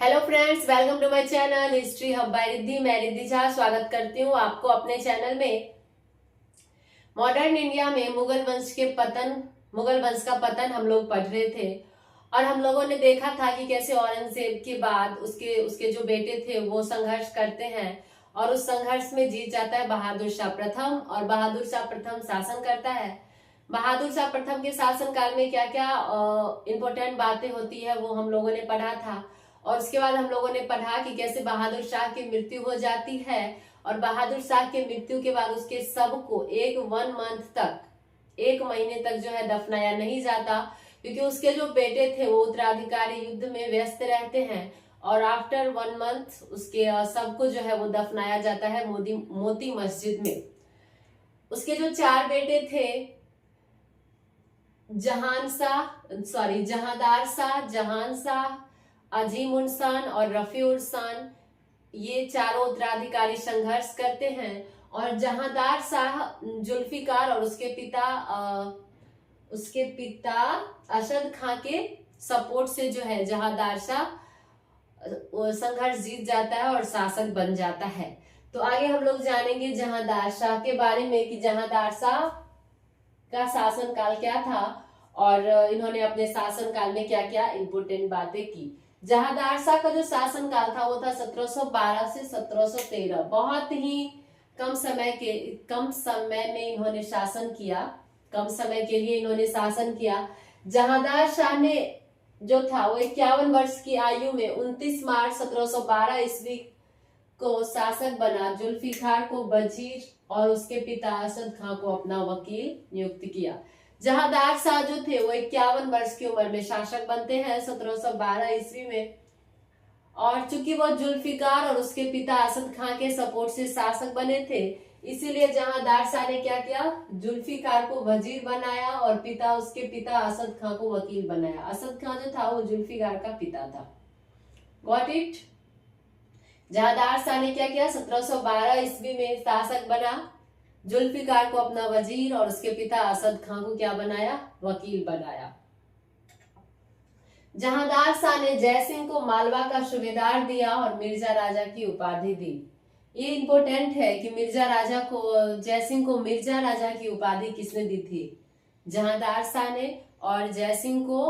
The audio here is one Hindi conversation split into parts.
Hello friends, welcome to my channel history hub by Riddhi. मैं रिद्धि झा स्वागत करती हूँ आपको अपने चैनल में। मॉडर्न इंडिया में मुगल वंश का पतन हम लोग पढ़ रहे थे और हम लोगों ने देखा था कि कैसे औरंगजेब के बाद उसके उसके जो बेटे थे वो संघर्ष करते हैं और उस संघर्ष में जीत जाता है बहादुर शाह प्रथम और बहादुर शाह प्रथम शासन करता है। बहादुर शाह प्रथम के शासन काल में क्या क्या इम्पोर्टेंट बातें होती है वो हम लोगों ने पढ़ा था। और उसके बाद हम लोगों ने पढ़ा कि कैसे बहादुर शाह की मृत्यु हो जाती है और बहादुर शाह के मृत्यु के बाद उसके शव को एक महीने तक जो है दफनाया नहीं जाता, क्योंकि उसके जो बेटे थे वो उत्तराधिकारी युद्ध में व्यस्त रहते हैं और आफ्टर 1 मंथ उसके शव को जो है वो दफनाया जाता है मोती मस्जिद में। उसके जो 4 बेटे थे, जहांदार शाह, जहान शाह, अजीम उल शान और रफी उल शान, ये चारों उत्तराधिकारी संघर्ष करते हैं और जहांदार शाह जुल्फिकार और उसके पिता अरशद खां के सपोर्ट से जो है जहांदार शाह संघर्ष जीत जाता है और शासक बन जाता है। तो आगे हम लोग जानेंगे जहांदार शाह के बारे में कि जहांदार शाह का शासन काल क्या था और इन्होंने अपने शासन काल में क्या क्या इम्पोर्टेंट बातें की। जहांदार शाह का जो शासन काल था वो था 1712 से 1713। बहुत ही कम समय में इन्होंने शासन किया, कम समय के लिए इन्होंने शासन किया। जहांदार शाह ने जो था वो 51 वर्ष की आयु में 29 मार्च 1712 ईस्वी को शासक बना। जुल्फिकार को वजीर और उसके पिता अरशद खां को अपना वकील नियुक्त किया। जहांदार शाह जो थे वो 51 वर्ष की उम्र में शासक बनते हैं 1712 ईस्वी में। और चूंकि वो जुल्फिकार और उसके पिता अरशद खां के सपोर्ट से शासक बने थे, इसीलिए जहांदार शाह ने क्या किया, जुल्फिकार को वजीर बनाया और उसके पिता अरशद खां को वकील बनाया। अरशद खां जो था वो जुल्फिकार का पिता था। Got it. जहांदार शाह ने क्या किया, 1712 ईस्वी में शासक बना, जुल्फिकार को अपना वजीर और उसके पिता अरशद खां को क्या बनाया, वकील बनाया। जहांदार शाह ने जयसिंह को मालवा का सूबेदार दिया और मिर्जा राजा की उपाधि दी। ये इंपॉर्टेंट है कि जयसिंह को मिर्जा राजा की उपाधि किसने दी थी, जहांदार शाह ने, और जयसिंह को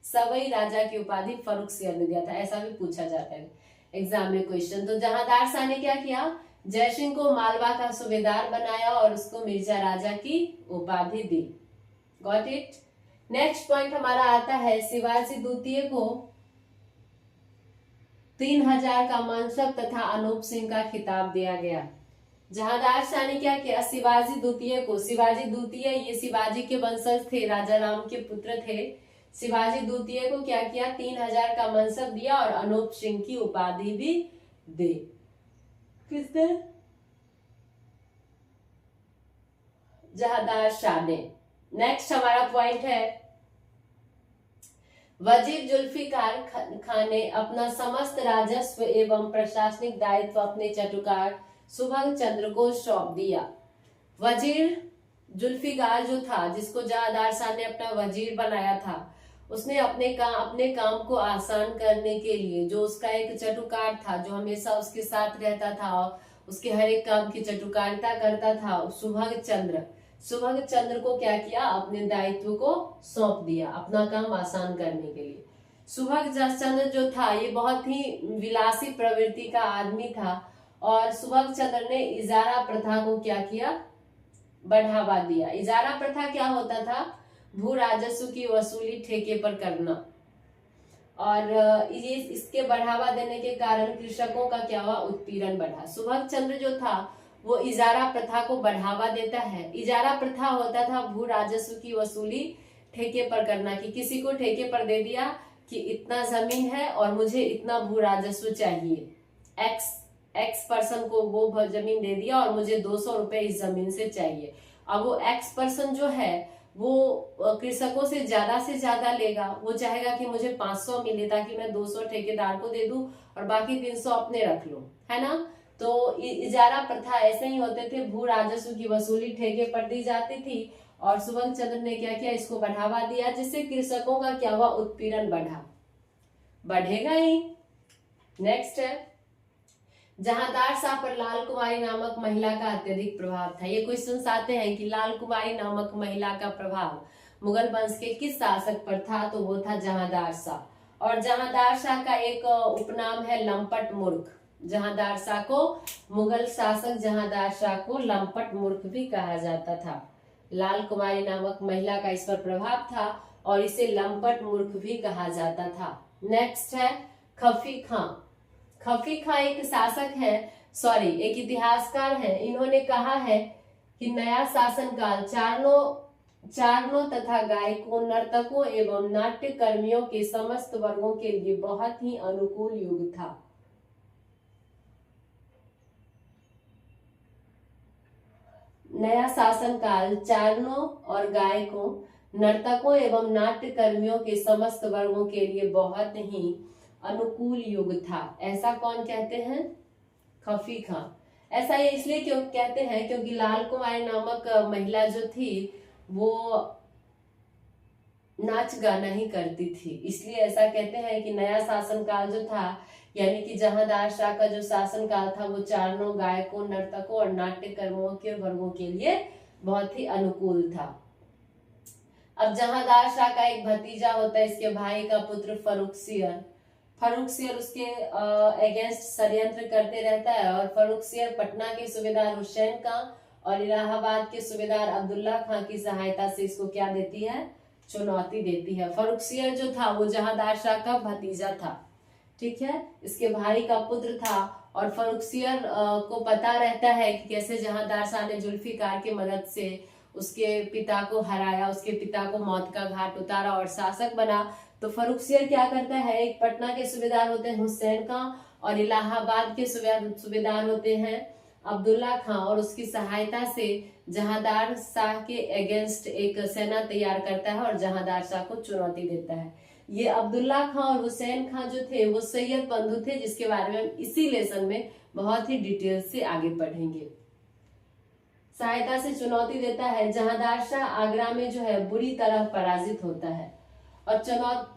सवई राजा की उपाधि फर्रुख सिंह ने दिया था। ऐसा भी पूछा जाता है एग्जाम में क्वेश्चन। तो जहांदार शाह ने क्या किया, जयसिंह को मालवा का सूबेदार बनाया और उसको मिर्जा राजा की उपाधि दी। Got it. नेक्स्ट पॉइंट हमारा आता है, शिवाजी द्वितीय को 3000 का मनसब तथा अनूप सिंह का खिताब दिया गया। जहांदार शाह ने क्या किया, शिवाजी द्वितीय ये शिवाजी के वंशज थे, राजा राम के पुत्र थे। शिवाजी द्वितीय को क्या किया, 3000 का मनसब दिया और अनूप सिंह की उपाधि भी दी। किसने, जहांदार शाह ने। नेक्स्ट हमारा पॉइंट है, वजीर जुल्फिकार खान ने अपना समस्त राजस्व एवं प्रशासनिक दायित्व अपने चटुकार सुभग चंद्र को सौंप दिया। वजीर जुल्फिकार जो था, जिसको जहांदार शाह ने अपना वजीर बनाया था, उसने अपने काम को आसान करने के लिए जो उसका एक चटुकार था जो हमेशा उसके साथ रहता था और उसके हर एक काम की चटुकारिता करता था, सुभग चंद्र को क्या किया, अपने दायित्व को सौंप दिया अपना काम आसान करने के लिए। सुभग चंद्र जो था ये बहुत ही विलासी प्रवृत्ति का आदमी था और सुभग चंद्र ने इजारा प्रथा को क्या किया, बढ़ावा दिया। इजारा प्रथा क्या होता था, भू राजस्व की वसूली ठेके पर करना, और ये इसके बढ़ावा देने के कारण कृषकों का क्या हुआ, उत्पीड़न बढ़ा। सुभग चंद्र जो था वो इजारा प्रथा को बढ़ावा देता है। इजारा प्रथा होता था भू राजस्व की वसूली ठेके पर करना, कि किसी को ठेके पर दे दिया कि इतना जमीन है और मुझे इतना भू राजस्व चाहिए, एक्स पर्सन को वो जमीन दे दिया और मुझे 200 रुपए इस जमीन से चाहिए। अब वो एक्स पर्सन जो है वो कृषकों से ज्यादा लेगा, वो चाहेगा कि मुझे 500 मिले ताकि मैं 200 ठेकेदार को दे दूं और बाकी 300 अपने रख लूं, है ना। तो इजारा प्रथा ऐसे ही होते थे, भू राजस्व की वसूली ठेके पर दी जाती थी और सुभग चंद्र ने क्या किया, इसको बढ़ावा दिया, जिससे कृषकों का क्या हुआ, उत्पीड़न बढ़ेगा ही। नेक्स्ट है, जहांदार शाह पर लाल कुमारी नामक महिला का अत्यधिक प्रभाव था। ये क्वेश्चन आते हैं कि लाल कुमारी नामक महिला का प्रभाव मुगल वंश के किस शासक पर था, तो वो था जहांदार शाह। और जहांदार शाह का एक उपनाम है लंपट मूर्ख। जहांदार शाह को, मुगल शासक जहांदार शाह को लंपट मूर्ख भी कहा जाता था। लाल कुमारी नामक महिला का इस पर प्रभाव था और इसे लंपट मूर्ख भी कहा जाता था। नेक्स्ट है खफी खां। खफी खां एक शासक है, एक इतिहासकार है। इन्होंने कहा है कि नया शासनकाल चारणों तथा गायकों, नर्तकों एवं नाट्य कर्मियों के समस्त वर्गों के लिए बहुत ही अनुकूल युग था। नया शासनकाल चारणों और गायकों, नर्तकों एवं नाट्य कर्मियों के समस्त वर्गों के लिए बहुत ही अनुकूल युग था। ऐसा कौन कहते हैं? खफी खां। ऐसा ये इसलिए क्यों कहते हैं क्योंकि लाल कुमारी नामक महिला जो थी वो नाच गाना ही करती थी, इसलिए ऐसा कहते हैं कि नया शासनकाल जो था, यानी कि जहांदार शाह का जो शासनकाल था वो चारणों, गायकों, नर्तकों और नाट्य कर्मियों के वर्गों के लिए बहुत ही अनुकूल था। अब जहांदार शाह का एक भतीजा होता है, इसके भाई का पुत्र फर्रुखसियर उसके अगेंस्ट षड्यंत्र करते रहता है और फर्रुखसियर पटना के सूबेदार हुसैन खां और इलाहाबाद के सूबेदार अब्दुल्ला खां की सहायता से इसको क्या देती है? चुनौती देती है। फर्रुखसियर जो था वो जहांदार शाह का भतीजा था, ठीक है, इसके भाई का पुत्र था और फर्रुखसियर को पता रहता है कि कैसे जहांदार शाह ने जुल्फिकार की मदद से उसके पिता को हराया, उसके पिता को मौत का घाट उतारा और शासक बना। तो फर्रुखसियर क्या करता है, एक पटना के सूबेदार होते हैं हुसैन खां और इलाहाबाद के सूबेदार होते हैं अब्दुल्ला खां, और उसकी सहायता से जहांदार शाह के अगेंस्ट एक सेना तैयार करता है और जहांदार शाह को चुनौती देता है। ये अब्दुल्ला खां और हुसैन खां जो थे वो सैयद बंधु थे, जिसके बारे में हम इसी लेसन में बहुत ही डिटेल से आगे पढ़ेंगे। सहायता से चुनौती देता है। जहांदार शाह आगरा में जो है बुरी तरह पराजित होता है और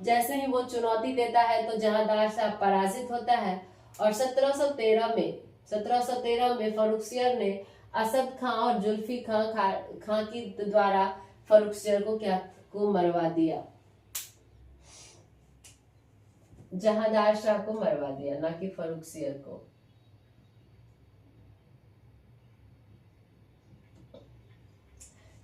जैसे ही वो चुनौती देता है तो जहांदार शाह पराजित होता है और 1713 में फर्रुखसियर ने असद खां और जुल्फी खां की द्वारा फर्रुखसियर को मरवा दिया। जहांदार शाह को मरवा दिया, ना कि फर्रुखसियर को।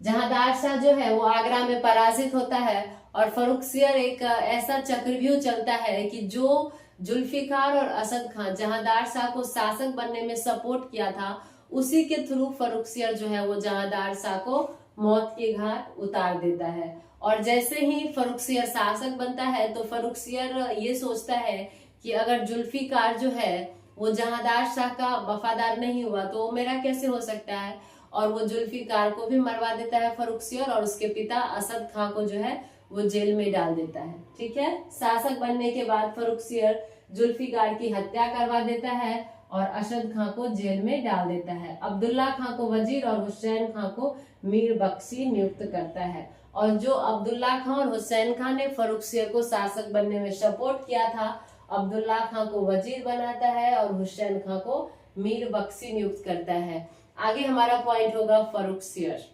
जहांदार शाह जो है वो आगरा में पराजित होता है और फर्रुखसियर एक ऐसा चक्रव्यूह चलता है कि जो जुल्फिकार और असद खां जहांदार शाह को शासक बनने में सपोर्ट किया था, उसी के थ्रू फर्रुखसियर जो है वो जहांदार शाह को मौत के घाट उतार देता है। और जैसे ही फर्रुखसियर शासक बनता है तो फर्रुखसियर ये सोचता है कि अगर जुल्फिकार जो है वो जहांदार शाह का वफादार नहीं हुआ तो वो मेरा कैसे हो सकता है, और वो जुल्फिकार को भी मरवा देता है फर्रुखसियर और उसके पिता असद खां को जो है वो जेल में डाल देता है। ठीक है, शासक बनने के बाद फर्रुखसियर जुल्फिकार की हत्या करवा देता है और असद खां को जेल में डाल देता है। अब्दुल्ला खां को वजीर और हुसैन खां को मीर बख्शी नियुक्त करता है। और जो अब्दुल्ला खां और हुसैन खां ने फर्रुखसियर को शासक बनने में सपोर्ट किया था, अब्दुल्ला खां को वजीर बनाता है और हुसैन खां को मीर बख्शी नियुक्त करता है। आगे हमारा पॉइंट होगा फर्रुखसियर।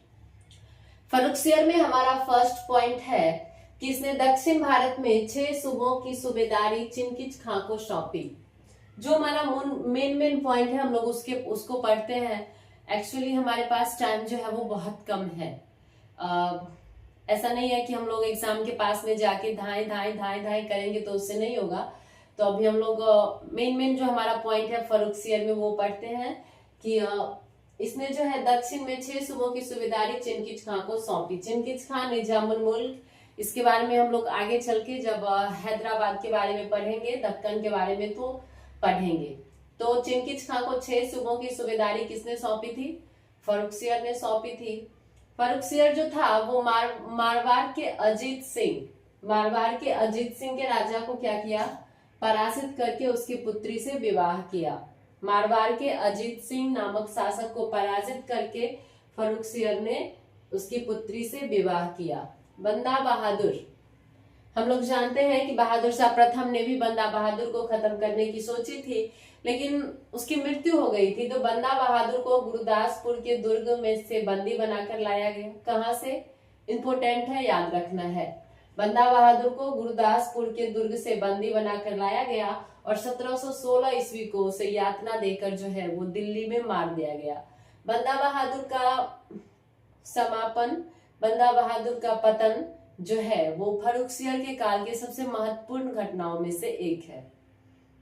फर्रुखसियर में हमारा फर्स्ट पॉइंट है कि इसने दक्षिण भारत में 6 सूबों की सूबेदारी चिनकिच खां को सौंपी। जो हमारा मेन पॉइंट है हम लोग उसको पढ़ते हैं। एक्चुअली हमारे पास टाइम जो है वो बहुत कम है। ऐसा नहीं है कि हम लोग एग्जाम के पास में जाके धाए करेंगे तो उससे नहीं होगा। तो अभी हम लोग मेन जो हमारा पॉइंट है फर्रुखसियर में वो पढ़ते हैं कि इसने जो है दक्षिण में 6 सूबों की सूबेदारी चिनकिच खां को सौंपी। चिनकिच खां निजामुल मुल्क, इसके बारे में हम लोग आगे चल के जब हैदराबाद के बारे में पढ़ेंगे, दक्कन के बारे में तो पढ़ेंगे। तो चिनकिच खां को 6 सूबों की सूबेदारी किसने सौंपी थी? फर्रुखसियर ने सौंपी थी। फर्रुखसियर जो था वो मारवाड़ के अजीत सिंह के राजा को क्या किया? पराजित करके उसकी पुत्री से विवाह किया। मारवाड़ के अजीत सिंह नामक शासक को पराजित करके फर्रुखसियर ने उसकी पुत्री से विवाह किया। बंदा बहादुर हम लोग जानते हैं कि बहादुर शाह प्रथम ने भी बंदा बहादुर को खत्म करने की सोची थी, लेकिन उसकी मृत्यु हो गई थी। तो बंदा बहादुर को गुरदासपुर के दुर्ग में से बंदी बनाकर लाया गया। कहां से? इंपोर्टेंट है, याद रखना है। बंदा बहादुर को गुरदासपुर के दुर्ग से बंदी बनाकर लाया गया और 1716 ईस्वी को उसे यातना देकर जो है वो दिल्ली में मार दिया गया। बंदा बहादुर का समापन, बंदा बहादुर का पतन जो है वो फर्रुखसियर के काल के सबसे महत्वपूर्ण घटनाओं में से एक है।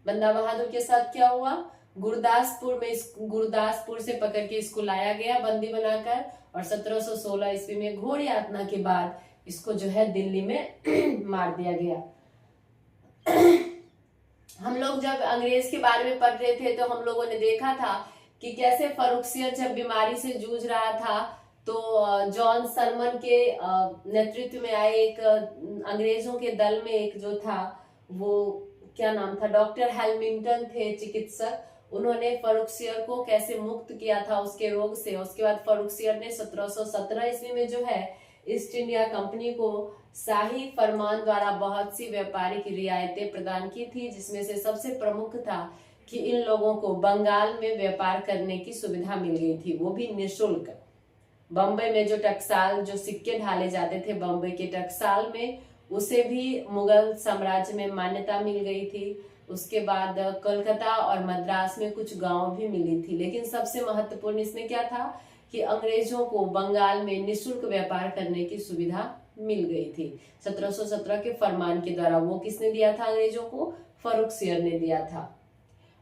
बंदा बहादुर के साथ क्या हुआ? गुरदासपुर से पकड़ के इसको लाया गया बंदी बनाकर और 1716 ईस्वी में घोर यातना के बाद इसको जो है दिल्ली में मार दिया गया। हम लोग जब अंग्रेज के बारे में पढ़ रहे थे तो हम लोगों ने देखा था कि कैसे फर्रुखसियर जब बीमारी से जूझ रहा था तो जॉन सरमन के नेतृत्व में आए एक अंग्रेजों के दल में एक जो था वो क्या नाम था, डॉक्टर हैमिल्टन थे चिकित्सक। उन्होंने फर्रुखसियर को कैसे मुक्त किया था उसके रोग से। उसके बाद फर्रुखसियर ने 1717 ईस्वी में जो है ईस्ट इंडिया कंपनी को शाही फरमान द्वारा बहुत सी व्यापारिक रियायतें प्रदान की थी, जिसमें से सबसे प्रमुख था कि इन लोगों को बंगाल में व्यापार करने की सुविधा मिल गई थी, वो भी निःशुल्क। बम्बई में जो टकसाल जो सिक्के ढाले जाते थे बम्बई के टकसाल में, उसे भी मुगल साम्राज्य में मान्यता मिल गई थी। उसके बाद कोलकाता और मद्रास में कुछ गांव भी मिली थी। लेकिन सबसे महत्वपूर्ण इसमें क्या था कि अंग्रेजों को बंगाल में निःशुल्क व्यापार करने की सुविधा मिल गई थी 1717 के फरमान के द्वारा। वो किसने दिया था अंग्रेजों को? फर्रुखसियर ने दिया था।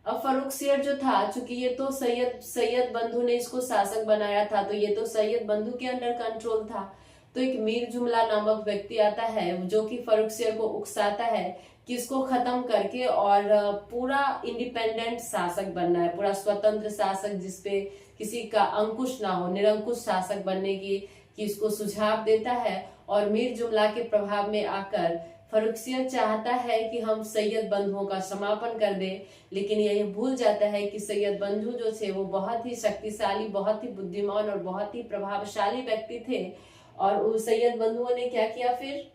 अब फर्रुखसियर जो था, चूंकि ये तो सैयद बंधु ने इसको शासक बनाया था, तो ये तो सैयद बंधु के अंडर कंट्रोल था। तो एक मीर जुमला नामक व्यक्ति आता है जो कि फर्रुखसियर को उकसाता है कि इसको खत्म करके और पूरा इंडिपेंडेंट शासक बनना है, पूरा स्वतंत्र शासक जिसपे किसी का अंकुश ना हो, निरंकुश शासक बनने की इसको सुझाव देता है। और मीर जुमला के प्रभाव में आकर फर्रुखसियर चाहता है कि हम सैयद बंधुओं का समापन कर दे, लेकिन यह भूल जाता है कि सैयद बंधु जो थे वो बहुत ही शक्तिशाली, बहुत ही बुद्धिमान और बहुत ही प्रभावशाली व्यक्ति थे। और उस सैयद बंधुओं ने क्या किया फिर?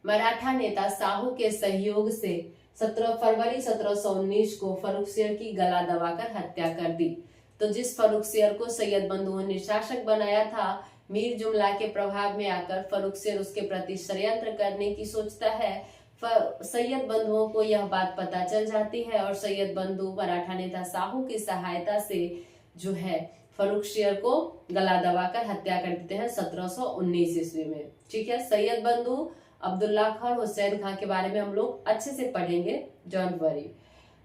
मराठा नेता साहू के सहयोग से 17 फरवरी 1719 को फर्रुखसियर की गला दबाकर हत्या कर दी। तो जिस फर्रुखसियर को सैयद बंधुओं ने शासक बनाया था, मीर जुमला के प्रभाव में आकर फर्रुखसियर उसके प्रति षड्यंत्र करने की सोचता है। सैयद बंधुओं को यह बात पता चल जाती है और सैयद बंधु मराठा नेता साहू की सहायता से जो है फर्रुखसियर को गला दबाकर हत्या कर देते हैं 1719 ईस्वी में। ठीक है, सैयद बंधु अब्दुल्ला खान, हुसैन खान के बारे में हम लोग अच्छे से पढ़ेंगे, डोंट वरी।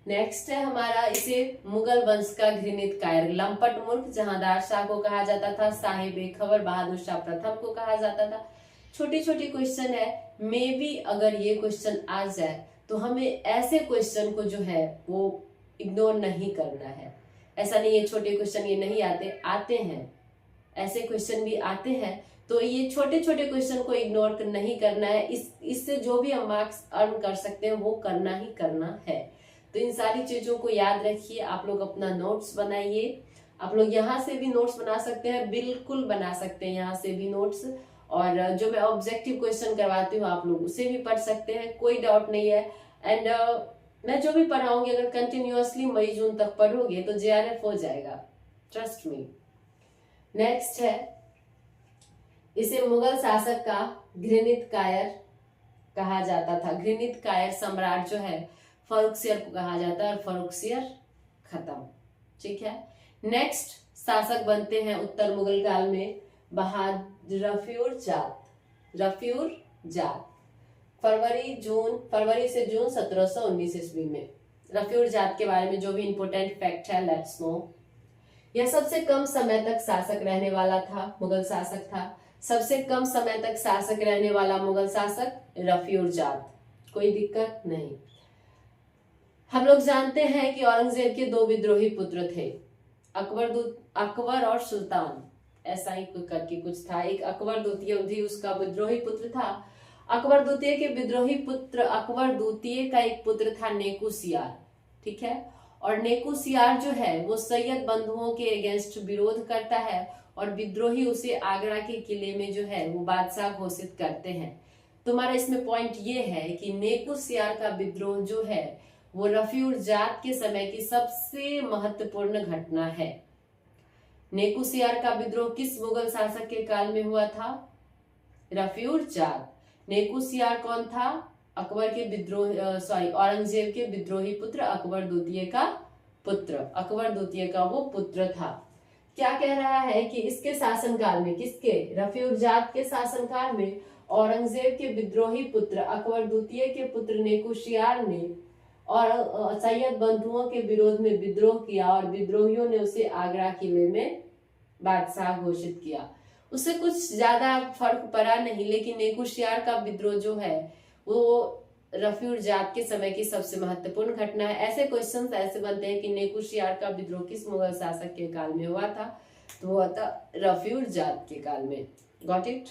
नेक्स्ट है हमारा, इसे मुगल वंश का घृणित कायर, लंपट मूर्ख जहांदार शाह को कहा जाता था, साहिब खबर बहादुर शाह प्रथम को कहा जाता था। छोटी छोटी क्वेश्चन है, मे बी अगर ये क्वेश्चन आ जाए तो हमें ऐसे क्वेश्चन को जो है वो इग्नोर नहीं करना है। ऐसा नहीं है छोटे क्वेश्चन ये नहीं आते हैं, ऐसे क्वेश्चन भी आते हैं। तो ये छोटे छोटे क्वेश्चन को इग्नोर नहीं करना है। इससे जो भी हम मार्क्स अर्न कर सकते हैं वो करना ही करना है। तो इन सारी चीजों को याद रखिए। आप लोग अपना नोट्स बनाइए। आप लोग यहाँ से भी नोट्स बना सकते हैं, बिल्कुल बना सकते हैं यहाँ से भी नोट्स। और जो मैं ऑब्जेक्टिव क्वेश्चन करवाती हूँ आप लोग उसे भी पढ़ सकते हैं, कोई डाउट नहीं है। एंड मैं जो भी पढ़ाऊंगी अगर कंटिन्यूअसली मई जून तक पढ़ोगे तो JRF हो जाएगा, ट्रस्ट मी। नेक्स्ट है, इसे मुगल शासक का घृणित कायर कहा जाता था। घृणित कायर सम्राट जो है फर्रुखसियर को कहा जाता है और फर्रुखसियर खत्म। ठीक है, नेक्स्ट शासक बनते हैं उत्तर मुगल काल में रफीउर जाट। फरवरी से जून 1719 ईस्वी में रफीउर जाट के बारे में जो भी इंपोर्टेंट फैक्ट है लेट्स नो। यह सबसे कम समय तक शासक रहने वाला था, मुगल शासक था। सबसे कम समय तक शासक रहने वाला मुगल शासक रफीउर जाट, कोई दिक्कत नहीं। हम लोग जानते हैं कि औरंगजेब के 2 विद्रोही पुत्र थे, अकबर और सुल्तान, ऐसा ही करके कुछ था। एक अकबर द्वितीय उसका विद्रोही पुत्र था। अकबर द्वितीय के विद्रोही पुत्र, अकबर द्वितीय का एक पुत्र था नेकुसियार। ठीक है, और नेकुसियार जो है वो सैयद बंधुओं के अगेंस्ट विरोध करता है और विद्रोही उसे आगरा के किले में जो है वो बादशाह घोषित करते हैं। तुम्हारा इसमें पॉइंट ये है कि नेकुसियार का विद्रोह जो है वो रफीउर जात के समय की सबसे महत्वपूर्ण घटना है। नेकुसियार का विद्रोह किस मुगल शासक के काल में हुआ था? रफीउर जात। नेकुसियार कौन था? अकबर के विद्रोह औरंगजेब के विद्रोही पुत्र अकबर द्वितीय का पुत्र, अकबर द्वितीय का वो पुत्र था। क्या कह रहा है कि इसके शासनकाल में, किसके? रफीउर जात के शासनकाल में औरंगजेब के विद्रोही पुत्र अकबर द्वितीय के पुत्र नेकुशियार ने और सैयद बंधुओं के विरोध में विद्रोह किया और विद्रोहियों ने उसे आगरा किले में बादशाह घोषित किया। उससे कुछ ज्यादा फर्क पड़ा नहीं, लेकिन नेकुशियार का विद्रोह जो है वो रफीउर जात के समय की सबसे महत्वपूर्ण घटना है। ऐसे क्वेश्चंस ऐसे बनते हैं कि नेकुशियार का विद्रोह किस मुगल शासक के काल में हुआ था? तो हुआ था रफीउर जात के काल में। Got it?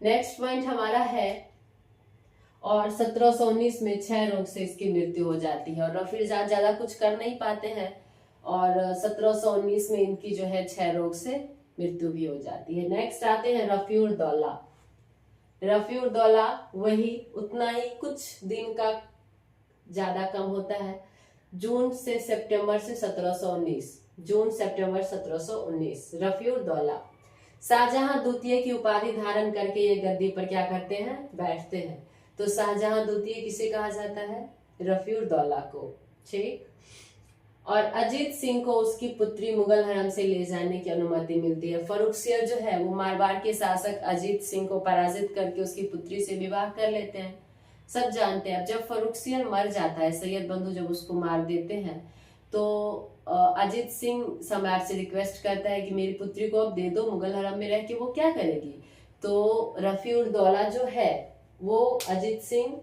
नेक्स्ट पॉइंट हमारा है, और 1719 में क्षय रोग से इसकी मृत्यु हो जाती है। और रफीउर जात ज्यादा कुछ कर नहीं पाते हैं और 1719 में इनकी जो है क्षय रोग से मृत्यु भी हो जाती है। नेक्स्ट आते हैं रफीउर दौला। रफीउर दौला वही उतना ही कुछ दिन का ज्यादा कम होता है, जून से सितंबर से 1719, जून सितंबर 1719। रफीउर दौला शाहजहां द्वितीय की उपाधि धारण करके ये गद्दी पर क्या करते हैं? बैठते हैं। तो शाहजहां द्वितीय किसे कहा जाता है? रफीउर दौला को। ठीक। और अजीत सिंह को उसकी पुत्री मुगल हरम से ले जाने की अनुमति मिलती है। फर्रुखसियर जो है वो मारवाड़ के शासक अजीत सिंह को पराजित करके उसकी पुत्री से विवाह कर लेते हैं। सब जानते हैं। अब जब फर्रुखसियर मर जाता है, सैयद बंधु जब उसको मार देते हैं, तो अजीत सिंह सम्राट से रिक्वेस्ट करता है कि मेरी पुत्री को अब दे दो, मुगल हरम में रह के वो क्या करेगी? तो रफीउर दौला जो है वो अजीत सिंह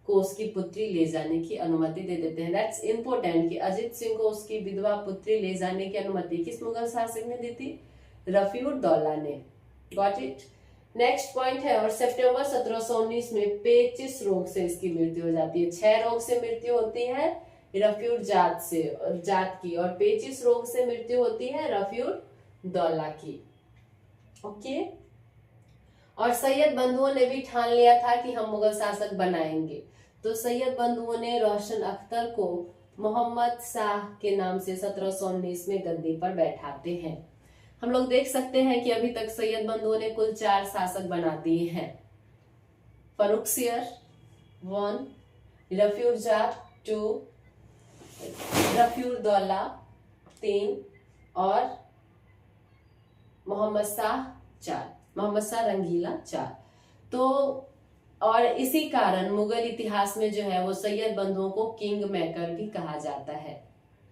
को उसकी पुत्री ले जाने की अनुमति दे देते हैं। दैट्स इम्पोर्टेंट कि अजीत सिंह को उसकी विधवा पुत्री ले जाने की अनुमति किस मुगल शासक ने दी थी? रफीउर दौला ने। Got it? नेक्स्ट पॉइंट है, और सितंबर 1719 में पेचिस रोग से इसकी मृत्यु हो जाती है। क्षय रोग से मृत्यु होती है रफीउर जात की, और पेचिस रोग से मृत्यु होती है रफीउर दौला की। ओके। और सैयद बंधुओं ने भी ठान लिया था कि हम मुगल शासक बनाएंगे। तो सैयद बंधुओं ने रोशन अख्तर को मोहम्मद शाह के नाम से 1719 में गद्दी पर बैठाते हैं। हम लोग देख सकते हैं कि अभी तक सैयद बंधुओं ने कुल 4 शासक बना दिए हैं। फर्रुखसियर 1, रफीउर जात 2, रफीउर दौला 3 और मोहम्मद शाह 4, मोहम्मद शाह रंगीला 4। तो और इसी कारण मुगल इतिहास में जो है वो सैयद बंधुओं को किंग मेकर भी कहा जाता है।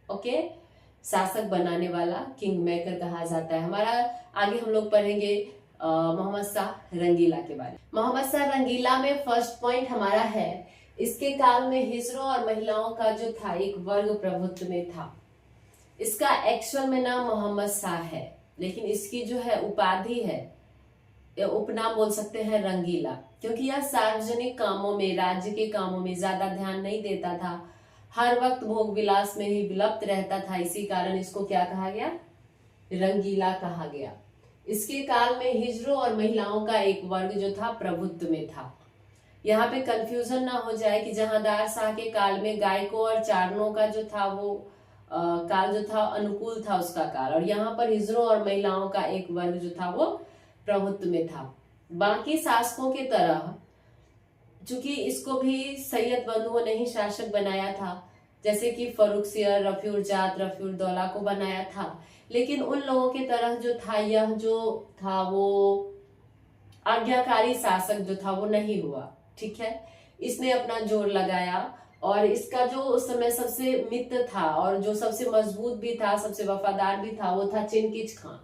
ओके, शासक बनाने वाला किंग मेकर कहा जाता है। हमारा आगे हम लोग पढ़ेंगे मोहम्मद शाह रंगीला के बारे में। मोहम्मद शाह रंगीला में फर्स्ट पॉइंट हमारा है, इसके काल में हिजरों और महिलाओं का जो था एक वर्ग प्रभुत्व में था। इसका एक्चुअल में नाम मोहम्मद शाह है, लेकिन इसकी जो है उपाधि है, उपनाम बोल सकते हैं रंगीला, क्योंकि यह सार्वजनिक कामों में, राज्य के कामों में ज्यादा ध्यान नहीं देता था, हर वक्त भोग विलास में ही विलप्त रहता था। इसी कारण इसको क्या कहा गया? रंगीला कहा गया। इसके काल में हिजरों और महिलाओं का एक वर्ग जो था प्रभुत्व में था। यहाँ पे कंफ्यूजन ना हो जाए कि जहांदार शाह के काल में गायकों और चारणों का जो था वो काल जो था अनुकूल था उसका काल, और यहाँ पर हिजरों और महिलाओं का एक वर्ग जो था वो प्रभुत्व में था। बाकी शासकों की तरह चूंकि इसको भी सैयद बंधुओं ने ही शासक बनाया था, जैसे कि फर्रुखसियर, रफीउर जात, रफीउर दौला को बनाया था, लेकिन उन लोगों की तरह जो था, यह जो था वो आज्ञाकारी शासक जो था वो नहीं हुआ। ठीक है, इसने अपना जोर लगाया, और इसका जो उस समय सबसे मित्र था और जो सबसे मजबूत भी था, सबसे वफादार भी था, वो था चिनकिच खां।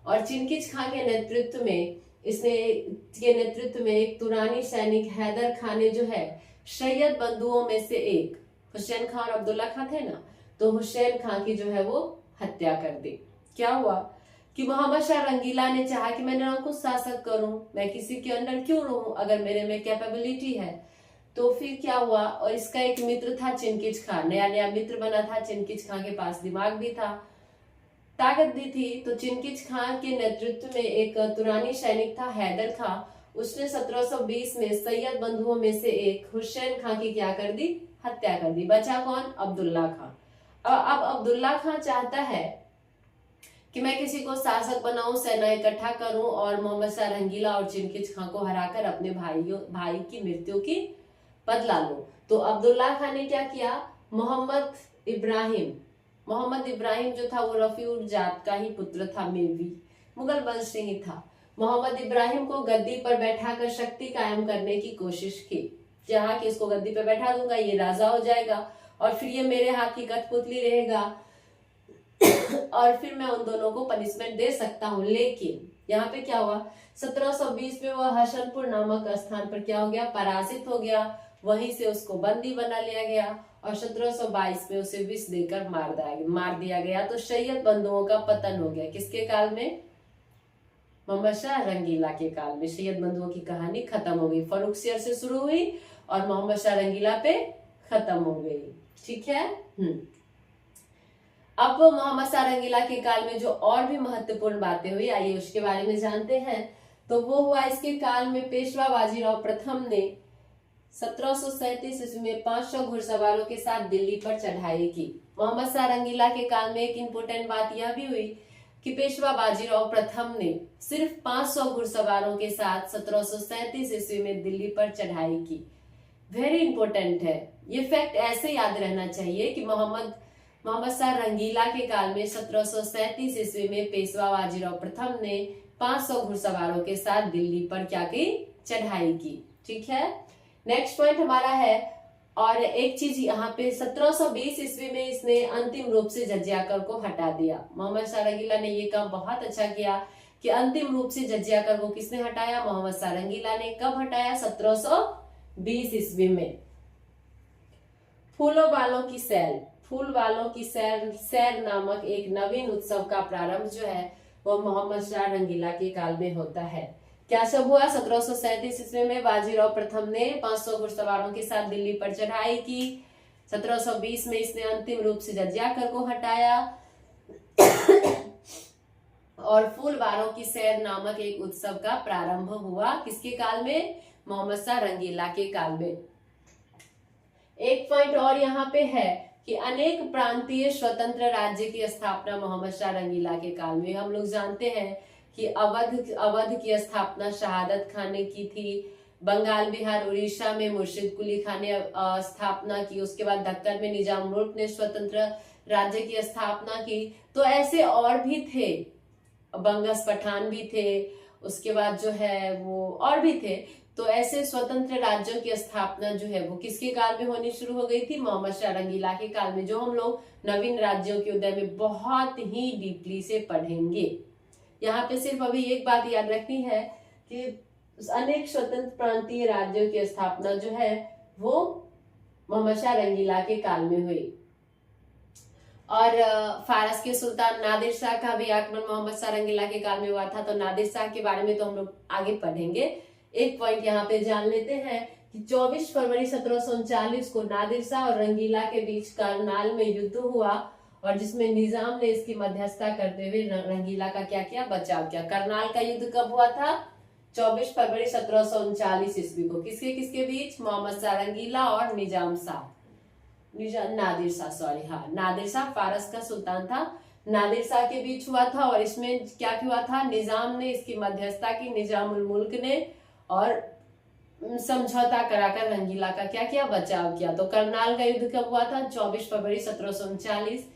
और चिनकिच खां के नेतृत्व में एक तुरानी सैनिक हैदर खान ने जो है सैयद बंधुओं में से एक हुसैन खान और अब्दुल्ला खान थे ना, तो हुसैन खान की जो है वो हत्या कर दी। क्या हुआ कि मोहम्मद शाह रंगीला ने चाहा कि मैं ना खुद शासक करूं, मैं किसी के अंडर क्यों रहूं अगर मेरे में कैपेबिलिटी है। तो फिर क्या हुआ, और इसका एक मित्र था चिनकिच खां, नया नया मित्र बना था। चिनकिच खां के पास दिमाग भी था, ताकत भी थी। तो चिनकिच खां के नेतृत्व में एक तुरानी सैनिक था हैदर खां, उसने 1720 में सैयद बंधुओं में से एक हुसैन खां की क्या कर दी, हत्या कर दी। बचा कौन, अब्दुल्ला खां। अब अब्दुल्ला खां चाहता है कि मैं किसी को शासक बनाऊं, सेना इकट्ठा करूं और मोहम्मद शाह रंगीला और चिंकिज खां को हराकर अपने भाई की मृत्यु की बदला लूं। तो अब्दुल्ला खां ने क्या किया, मोहम्मद इब्राहिम जो था वो रफीउल जात का ही पुत्र था, मेवी मुगल वंश से ही था। मोहम्मद इब्राहिम को गद्दी पर बैठाकर शक्ति कायम करने की कोशिश की, जहाँ कि इसको गद्दी पर बैठा दूंगा, ये राजा हो जाएगा और फिर ये मेरे हाथ की कठपुतली रहेगा और फिर मैं उन दोनों को पनिशमेंट दे सकता हूँ। लेकिन यहाँ पे क्या हुआ, 1720 में वह हसनपुर नामक स्थान पर क्या हो गया, पराजित हो गया। वहीं से उसको बंदी बना लिया गया और 1722 में उसे विष देकर मार दिया गया। तो सैयद बंधुओं का पतन हो गया। किसके काल में, मोहम्मद शाह रंगीला के काल में सैयद बंधुओं की कहानी खत्म हो गई। फर्रुखसियर से शुरू हुई और मोहम्मद शाह रंगीला पे खत्म हो गई। ठीक है। अब मोहम्मद शाह रंगीला के काल में जो और भी महत्वपूर्ण बातें हुई, आइए उसके बारे में जानते हैं। तो वो हुआ, इसके काल में पेशवा बाजीराव प्रथम ने 1737 ईस्वी में 500 घुड़सवारों के साथ दिल्ली पर चढ़ाई की। मोहम्मद शाह रंगीला के काल में एक इम्पोर्टेंट बात यह भी हुई कि पेशवा बाजीराव प्रथम ने सिर्फ 500 घुड़सवारों के साथ 1737 ईस्वी में दिल्ली पर चढ़ाई की। वेरी इंपॉर्टेंट है ये फैक्ट, ऐसे याद रहना चाहिए कि मोहम्मद शाह रंगीला के काल में 1737 ईस्वी में पेशवा बाजीराव प्रथम ने 500 घुड़सवारों के साथ दिल्ली पर क्या की, चढ़ाई की। ठीक है। नेक्स्ट पॉइंट हमारा है, और एक चीज यहाँ पे 1720 ईस्वी में इसने अंतिम रूप से जजिया कर को हटा दिया। मोहम्मद शाह रंगीला ने ये काम बहुत अच्छा किया कि अंतिम रूप से जजिया कर को किसने हटाया, मोहम्मद शाह रंगीला ने। कब हटाया, 1720 ईस्वी में। फूल वालों की सैर नामक एक नवीन उत्सव का प्रारंभ जो है वो मोहम्मद शाह रंगीला के काल में होता है। क्या सब हुआ, 1737 ईस्वी में बाजीराव प्रथम ने 500 घुड़सवारों के साथ दिल्ली पर चढ़ाई की। 1720 में इसने अंतिम रूप से जजिया कर को हटाया और फूल वालों की सैर नामक एक उत्सव का प्रारंभ हुआ। किसके काल में, मोहम्मद शाह रंगीला के काल में। एक पॉइंट और यहाँ पे है कि अनेक प्रांतीय स्वतंत्र राज्य की स्थापना मोहम्मद शाह रंगीला के काल में। हम लोग जानते हैं कि अवध की स्थापना शहादत खान ने की थी। बंगाल, बिहार, उड़ीसा में मुर्शिद कुली खान ने स्थापना की। उसके बाद दक्कन में निजाम मुल्क ने स्वतंत्र राज्य की स्थापना की। तो ऐसे और भी थे, बंगस पठान भी थे, उसके बाद जो है वो और भी थे। तो ऐसे स्वतंत्र राज्यों की स्थापना जो है वो किसके काल में होनी शुरू हो गई थी, मोहम्मद शाह रंगीला के काल में, जो हम लोग नवीन राज्यों के उदय में बहुत ही डीपली से पढ़ेंगे। यहाँ पे सिर्फ अभी एक बात याद रखनी है कि अनेक स्वतंत्र प्रांतीय राज्यों की स्थापना जो है वो मोहम्मद शाह रंगीला के काल में हुई। और फारस के सुल्तान नादिर शाह का भी आक्रमण मोहम्मद शाह रंगीला के काल में हुआ था। तो नादिर शाह के बारे में तो हम लोग आगे पढ़ेंगे। एक पॉइंट यहाँ पे जान लेते हैं कि 24 फरवरी 1739 को नादिर शाह और रंगीला के बीच करनाल में युद्ध हुआ और जिसमें निजाम ने इसकी मध्यस्थता करते हुए रंगीला का क्या किया, बचाव किया। करनाल का युद्ध कब हुआ था, 24 फरवरी 1739 ईस्वी को। किसके किसके बीच, मोहम्मद शाह रंगीला और नादिर शाह फारस का सुल्तान था, नादिर शाह के बीच हुआ था। और इसमें क्या हुआ था, निजाम ने इसकी मध्यस्थता की, निजामुल मुल्क ने, और समझौता कराकर रंगीला का क्या किया, बचाव किया। तो करनाल का युद्ध कब हुआ था, 24 फरवरी 1739।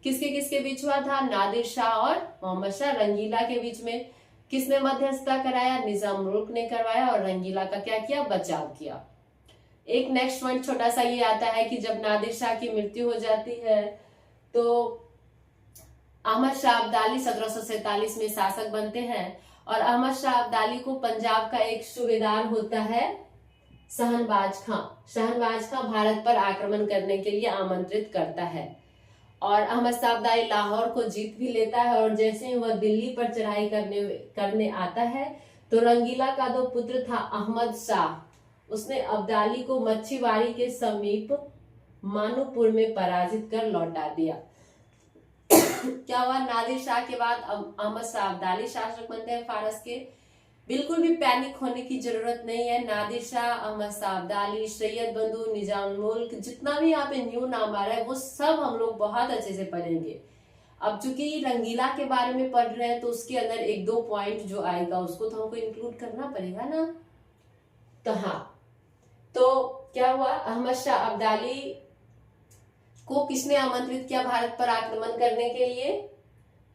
किसके किसके बीच हुआ था, नादिर शाह और मोहम्मद शाह रंगीला के बीच में। किसने मध्यस्थता कराया, निजाम मुल्क ने करवाया और रंगीला का क्या किया, बचाव किया। एक नेक्स्ट पॉइंट छोटा सा ये आता है कि जब नादिर शाह की मृत्यु हो जाती है तो अहमद शाह अब्दाली 1747 में शासक बनते हैं और अहमद शाह अब्दाली को पंजाब का एक सूबेदार होता है शहनबाज खां भारत पर आक्रमण करने के लिए आमंत्रित करता है और अहमद शाह अब्दाली लाहौर को जीत भी लेता है। और जैसे ही वह दिल्ली पर चढ़ाई करने आता है तो रंगीला का दो पुत्र था अहमद शाह, उसने अब्दाली को मच्छीवाड़ी के समीप मानूपुर में पराजित कर लौटा दिया। क्या हुआ, नादिर शाह के बाद अहमद शाह अब्दाली शासक बनते हैं फारस के। बिल्कुल भी पैनिक होने की जरूरत नहीं है। नादिर शाह, अहमद शाह अब्दाली, सैयद बंधु, निजाम मुल्क, जितना भी यहाँ पे न्यू नाम आ रहा है वो सब हम लोग बहुत अच्छे से पढ़ेंगे। अब चूंकि रंगीला के बारे में पढ़ रहे हैं तो उसके अंदर एक दो पॉइंट जो आएगा उसको तो हमको इंक्लूड करना पड़ेगा ना। तो हाँ, तो क्या हुआ, अहमद शाह अब्दाली को किसने आमंत्रित किया भारत पर आक्रमण करने के लिए?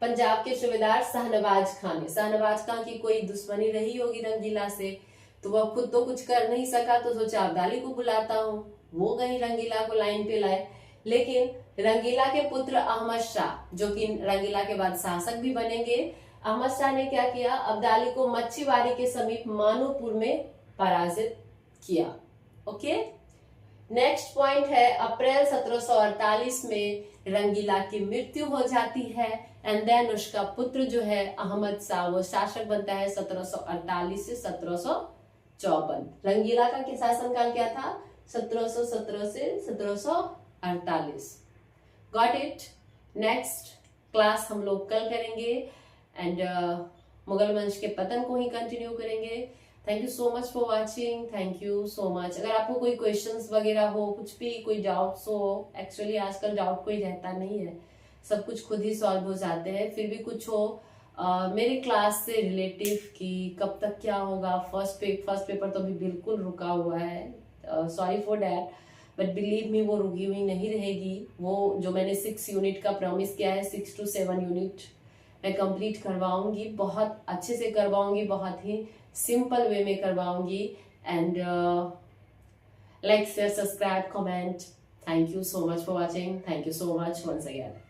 पंजाब के सूबेदार शाहनवाज खान ने। शाहनवाज खान की कोई दुश्मनी रही होगी रंगीला से, तो वह खुद तो कुछ कर नहीं सका तो सोचा अब्दाली को बुलाता हूँ, वो गई रंगीला को लाइन पे लाए। लेकिन रंगीला के पुत्र अहमद शाह, जो कि रंगीला के बाद शासक भी बनेंगे, अहमद शाह ने क्या किया, अब्दाली को मच्छीवाड़ी के समीप मानूपुर में पराजित किया। ओके, नेक्स्ट पॉइंट है, अप्रैल 1748 में रंगीला की मृत्यु हो जाती है एंड देन उसका पुत्र जो है अहमद शाह वो शासक बनता है 1748 से 1754। रंगीला का शासनकाल क्या था? 1717 से 1748। Got it? नेक्स्ट क्लास हम लोग कल करेंगे एंड मुगल वंश के पतन को ही कंटिन्यू करेंगे। Thank you so much for watching, thank you so much. अगर आपको कोई क्वेश्चंस वगैरह हो, कुछ भी कोई डाउट्स हो, एक्चुअली आजकल डाउट कोई रहता नहीं है, सब कुछ खुद ही सॉल्व हो जाते हैं। फिर भी कुछ हो मेरे क्लास से रिलेटिव कि कब तक क्या होगा, फर्स्ट पेपर तो अभी बिल्कुल रुका हुआ है, sorry for that, but believe me वो रुकी हुई नहीं रहेगी। वो जो मैंने 6 यूनिट का प्रॉमिस किया है, 6 to 7 यूनिट मैं कंप्लीट करवाऊंगी, बहुत अच्छे से करवाऊंगी, बहुत ही सिंपल वे में करवाऊंगी। And like share subscribe comment, thank you so much for watching, thank you so much once again.